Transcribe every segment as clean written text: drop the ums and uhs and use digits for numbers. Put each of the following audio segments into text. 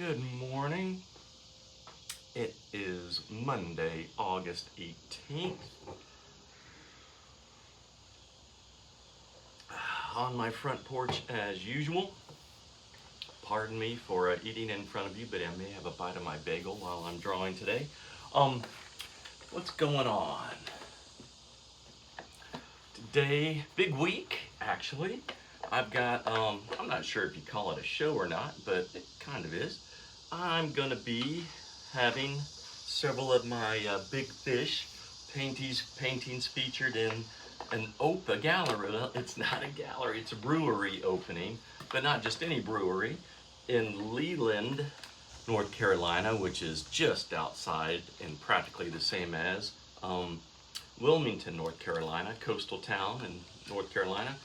Good morning. It is Monday, August 18th. On my front porch as usual. Pardon me for eating in front of you, but I may have a bite of my bagel while I'm drawing today. What's going on? Today, big week, actually. I've got, I'm not sure if you call it a show or not, but it kind of is. I'm going to be having several of my big fish paintings featured in a gallery. It's not a gallery, it's a brewery opening, but not just any brewery, in Leland, North Carolina, which is just outside and practically the same as Wilmington, North Carolina, coastal town in North Carolina.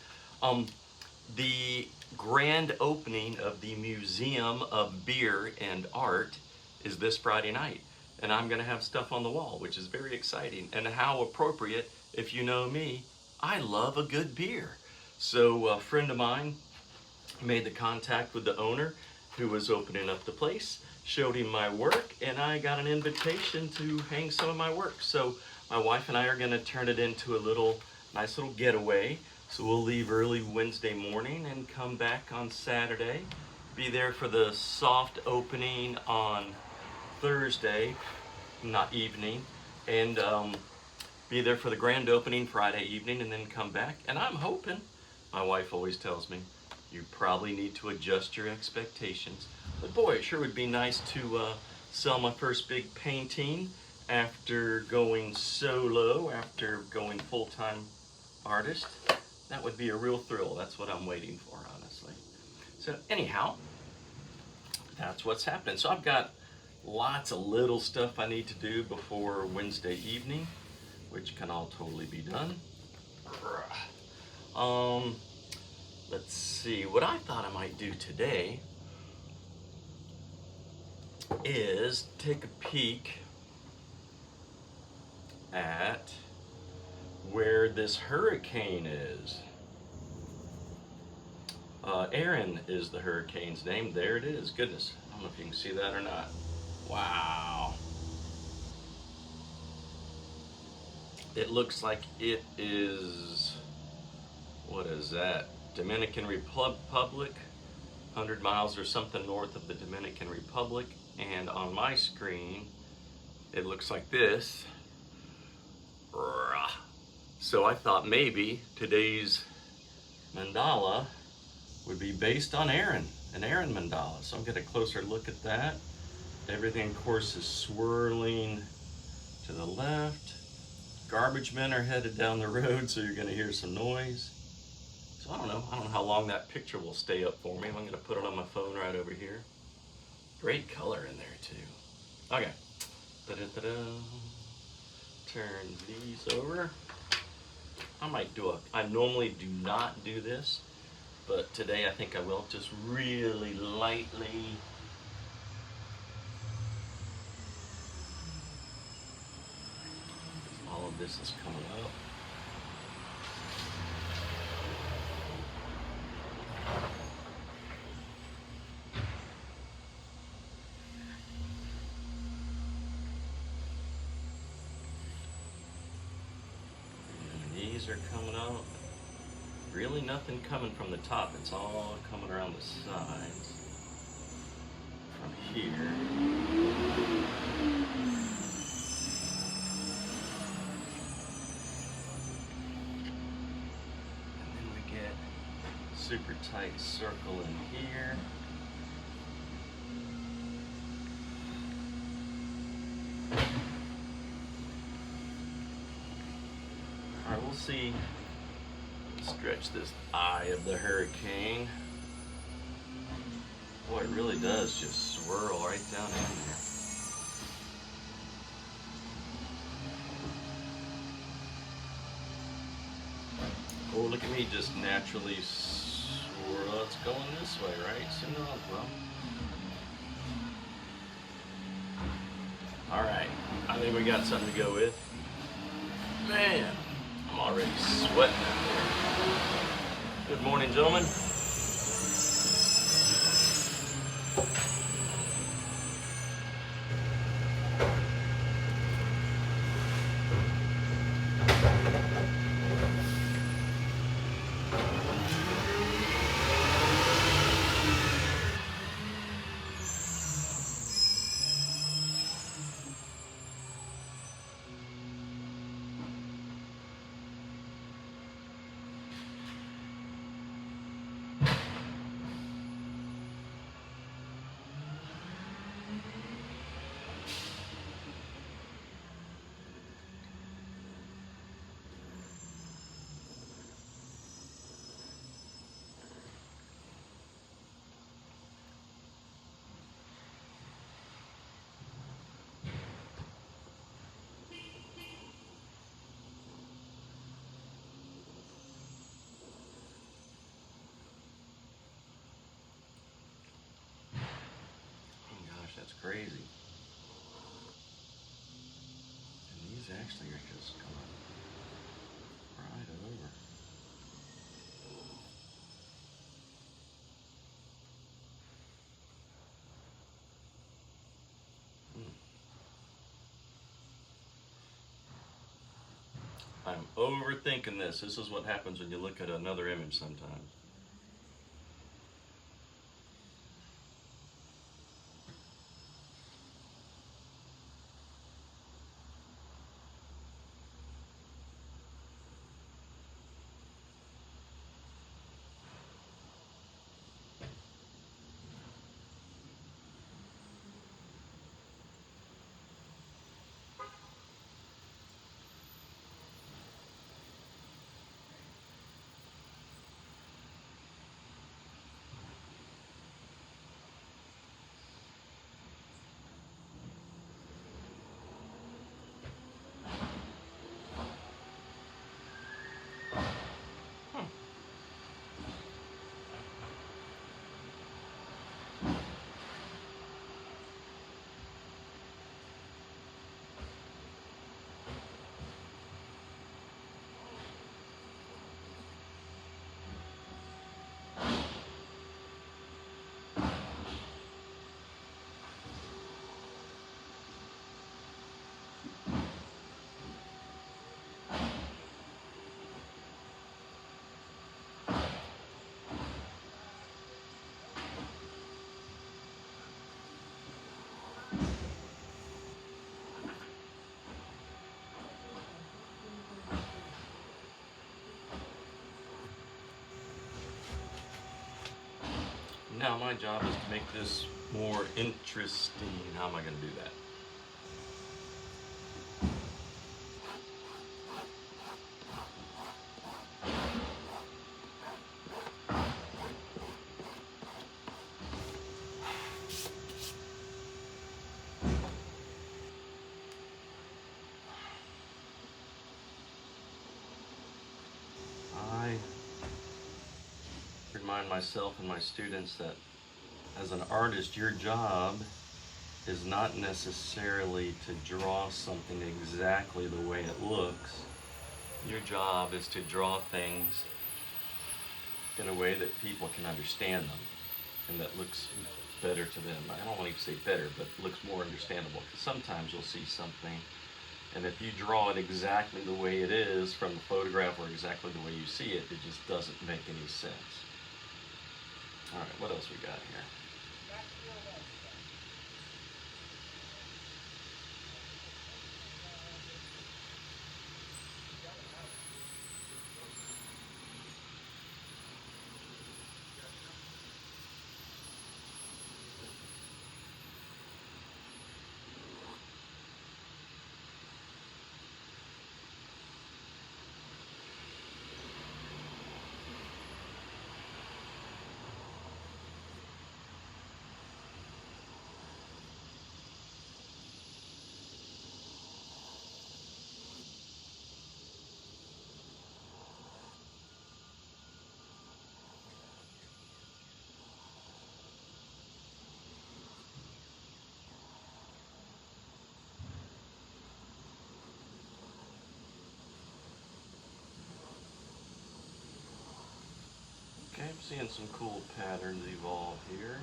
The grand opening of the Museum of Beer and Art is this Friday night, and I'm going to have stuff on the wall, which is very exciting, and how appropriate. If you know me, I love a good beer. So a friend of mine made the contact with the owner who was opening up the place, showed him my work, and I got an invitation to hang some of my work. So my wife and I are going to turn it into a nice little getaway. So we'll leave early Wednesday morning and come back on Saturday, be there for the soft opening on Thursday, not evening, and be there for the grand opening Friday evening, and then come back. And I'm hoping, my wife always tells me, you probably need to adjust your expectations. But boy, it sure would be nice to sell my first big painting after going solo, after going full-time artist. That would be a real thrill. That's what I'm waiting for, honestly. So anyhow, that's what's happening. So I've got lots of little stuff I need to do before Wednesday evening, which can all totally be done. Let's see. What I thought I might do today is take a peek at where this hurricane is. Aaron is the hurricane's name. There it is. Goodness, I don't know if you can see that or not. Wow. It looks like it is, what is that? Dominican Republic, 100 miles or something north of the Dominican Republic. And on my screen, it looks like this. So I thought maybe today's mandala would be based on Aaron, an Aaron mandala. So I'm going to get a closer look at that. Everything, of course, is swirling to the left. Garbage men are headed down the road, so you're going to hear some noise. So I don't know how long that picture will stay up for me. I'm going to put it on my phone right over here. Great color in there, too. Okay. Da-da-da-da. Turn these over. I normally do not do this, but today I think I will, just really lightly. All of this is coming up. These are coming up. Really nothing coming from the top. It's all coming around the sides. From here. And then we get super tight circle in here. Alright, we'll see. Stretch this eye of the hurricane. Boy, it really does just swirl right down in there. Oh, look at me just naturally swirl. It's going this way, right? So no, well. Alright, I think we got something to go with. Man, I'm already sweating out there. Good morning, gentlemen. crazy. And these actually are just going right over. Hmm. I'm overthinking this. This is what happens when you look at another image sometimes. Hmm. Now my job is to make this more interesting. How am I going to do that? I remind myself and my students that as an artist, your job is not necessarily to draw something exactly the way it looks. Your job is to draw things in a way that people can understand them and that looks better to them. I don't want to say better, but looks more understandable. Because sometimes you'll see something, and if you draw it exactly the way it is from the photograph or exactly the way you see it, it just doesn't make any sense. All right, what else we got here? Okay, I'm seeing some cool patterns evolve here.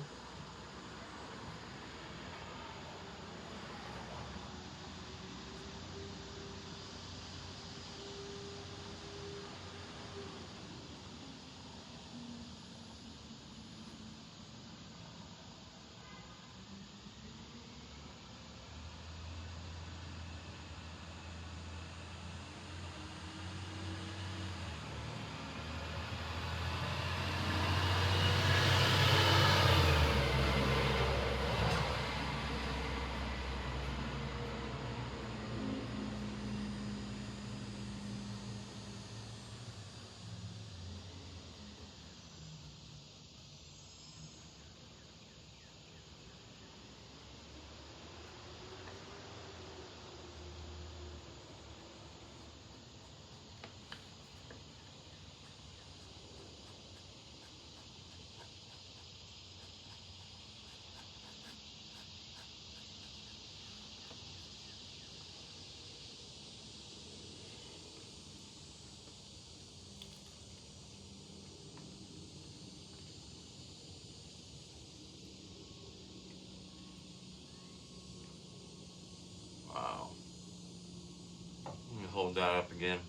hold that up again.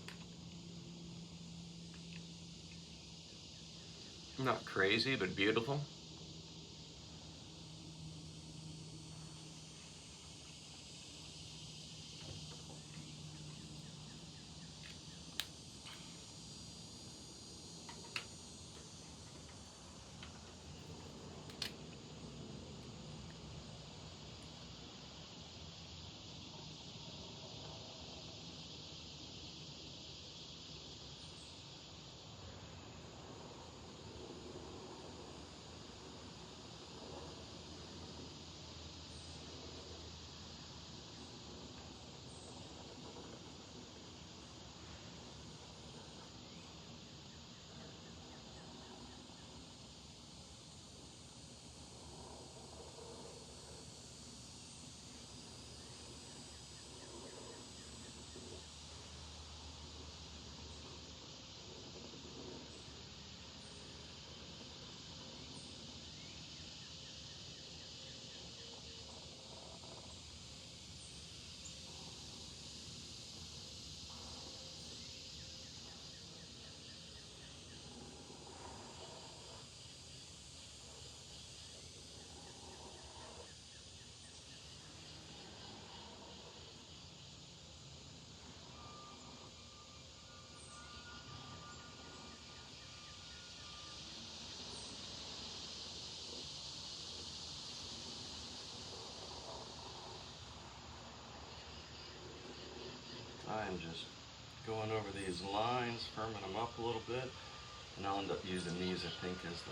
Not crazy, but beautiful. I'm just going over these lines, firming them up a little bit, and I'll end up using these, I think, as the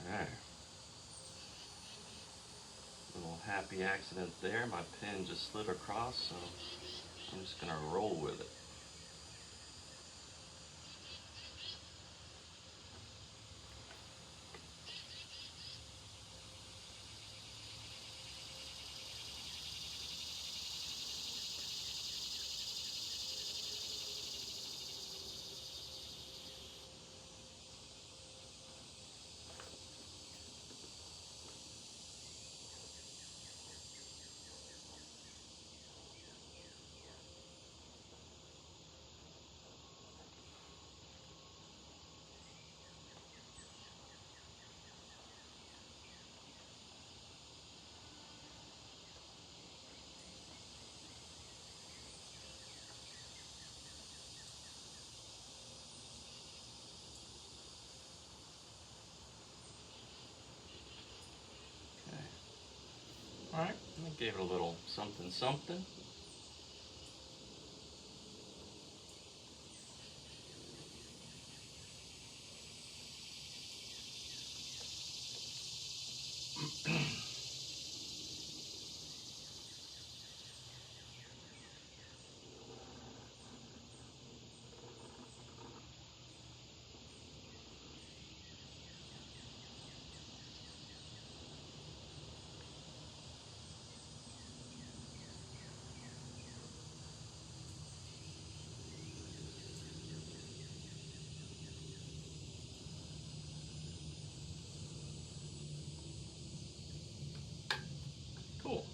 okay. Little happy accident there. My pen just slid across, so I'm just gonna roll with it. Okay. All right, I gave it a little something something. Cool.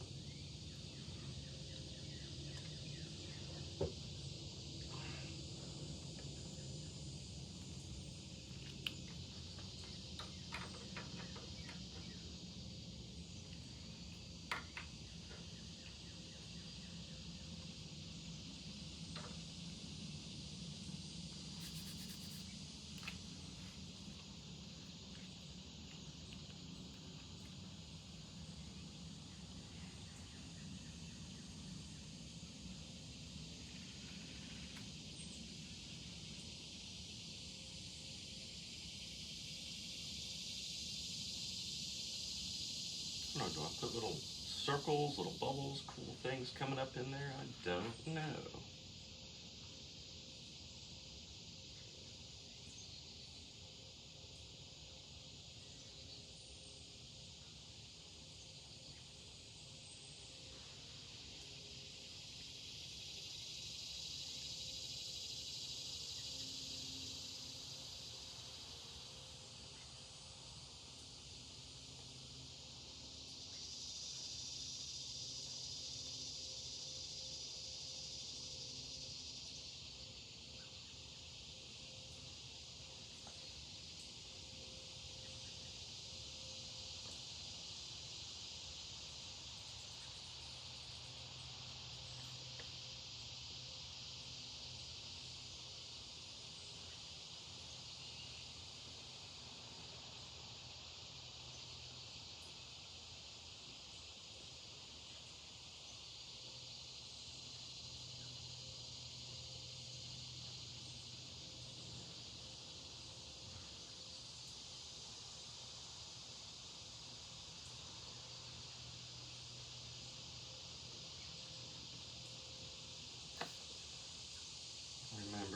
I don't know, do I put little circles, little bubbles, cool things coming up in there? I don't know.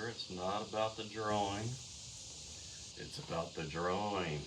Remember, it's not about the drawing, it's about the drawing.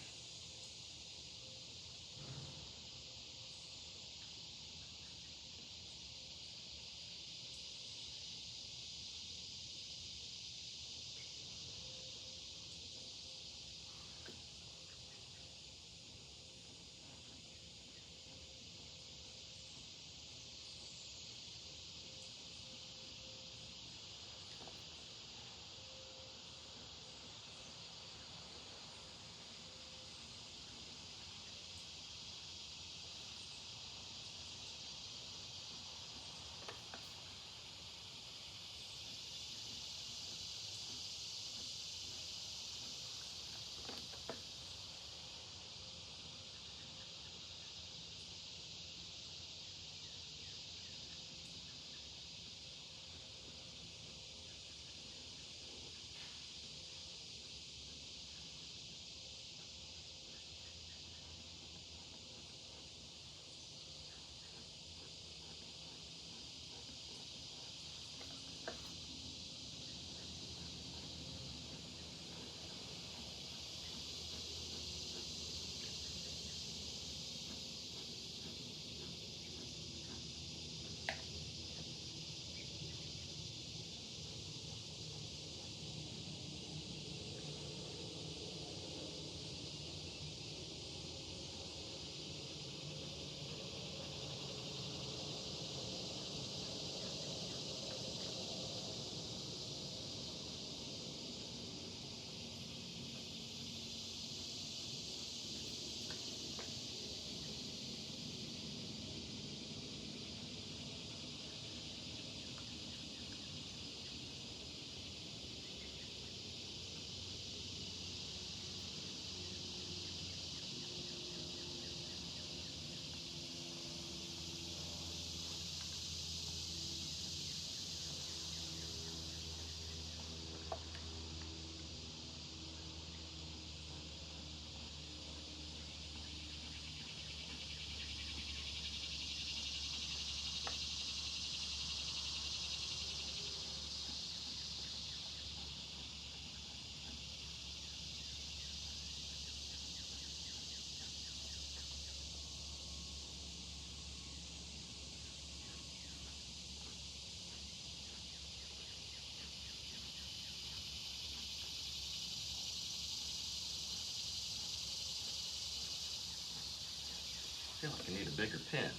I feel like I need a bigger pen.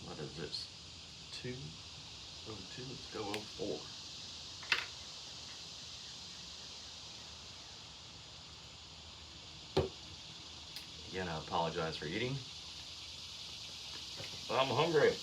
What is this? 202, let's go 04. Again, I apologize for eating, but I'm hungry.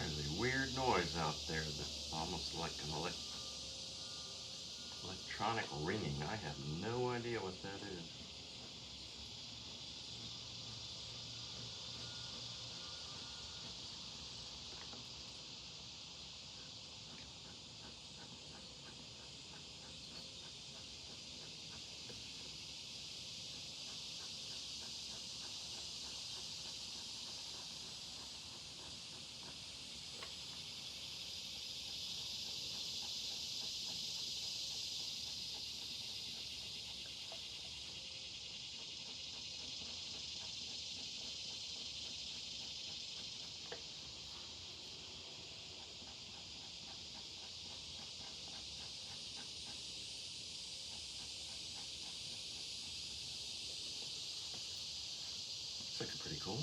There's a weird noise out there that almost like an electronic ringing. I have no idea what that is. It's looking pretty cool.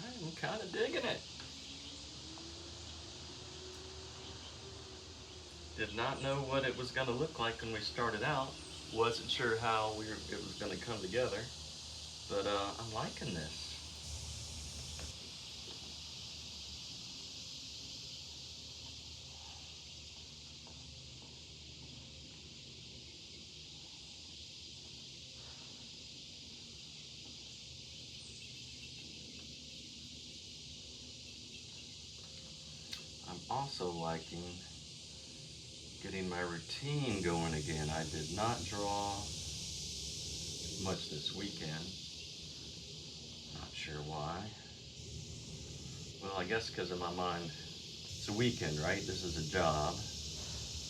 I'm kind of digging it. Did not know what it was going to look like when we started out. Wasn't sure how it was going to come together. But I'm liking this. I'm also liking getting my routine going again. I did not draw much this weekend. Not sure why. Well, I guess because in my mind, it's a weekend, right? This is a job.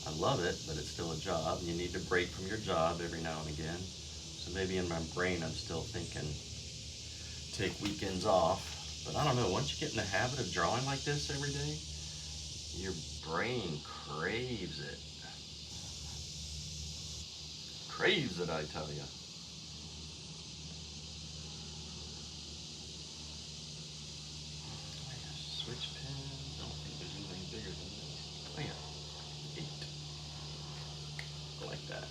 I love it, but it's still a job. You need to break from your job every now and again. So maybe in my brain, I'm still thinking, take weekends off. But I don't know, once you get in the habit of drawing like this every day, Your brain craves it. Craves it, I tell you. Switch pin. I don't think there's anything bigger than this. Oh yeah, 8. I like that.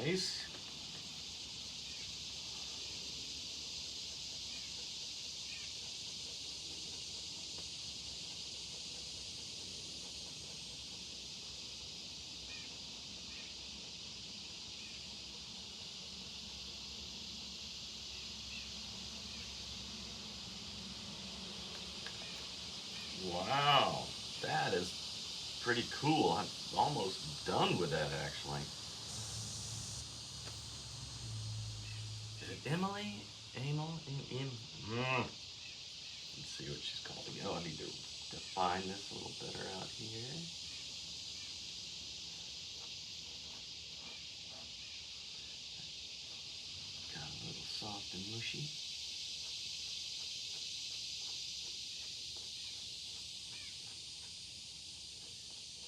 Nice. Wow, that is pretty cool. I'm almost done with that actually. Is it Emily? Emil? Let's see what she's called again. Oh, I need to define this a little better out here. Got a little soft and mushy.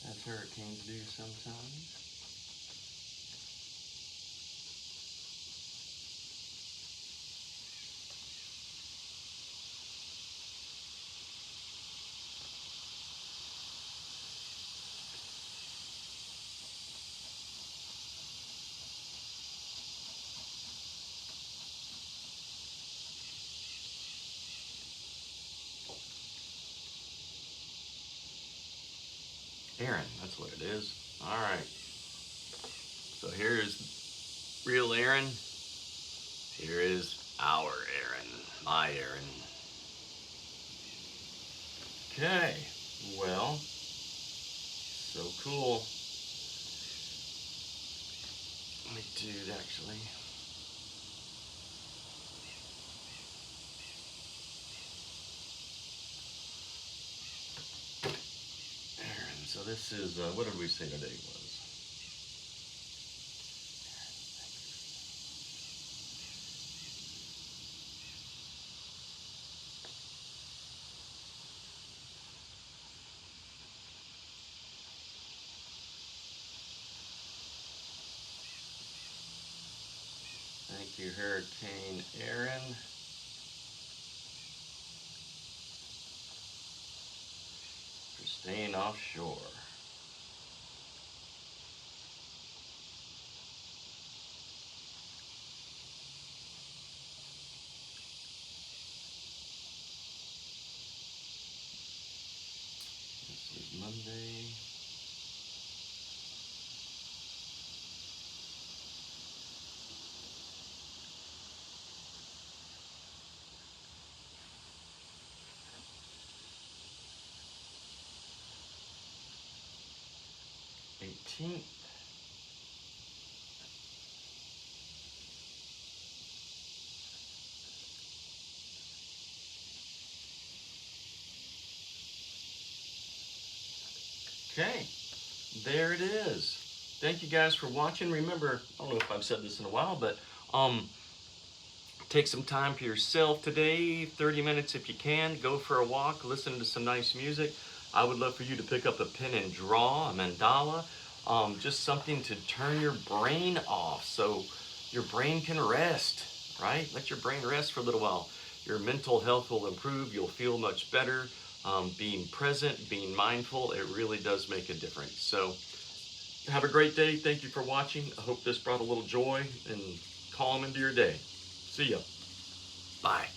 As hurricanes do sometimes. Aaron, that's what it is. All right. So here's real Aaron. Here is our Aaron. My Aaron. Okay. Well, so cool. Let me do it actually. Aaron. So this is, what did we say today was? Thank you, Hurricane Aaron. For staying offshore. This is Monday. '18th. Okay, there it is. Thank you guys for watching. Remember, I don't know if I've said this in a while, but take some time for yourself today, 30 minutes if you can. Go for a walk, listen to some nice music. I would love for you to pick up a pen and draw a mandala, just something to turn your brain off so your brain can rest, right? Let your brain rest for a little while. Your mental health will improve. You'll feel much better. Being present, being mindful, it really does make a difference. So have a great day. Thank you for watching. I hope this brought a little joy and calm into your day. See ya. Bye.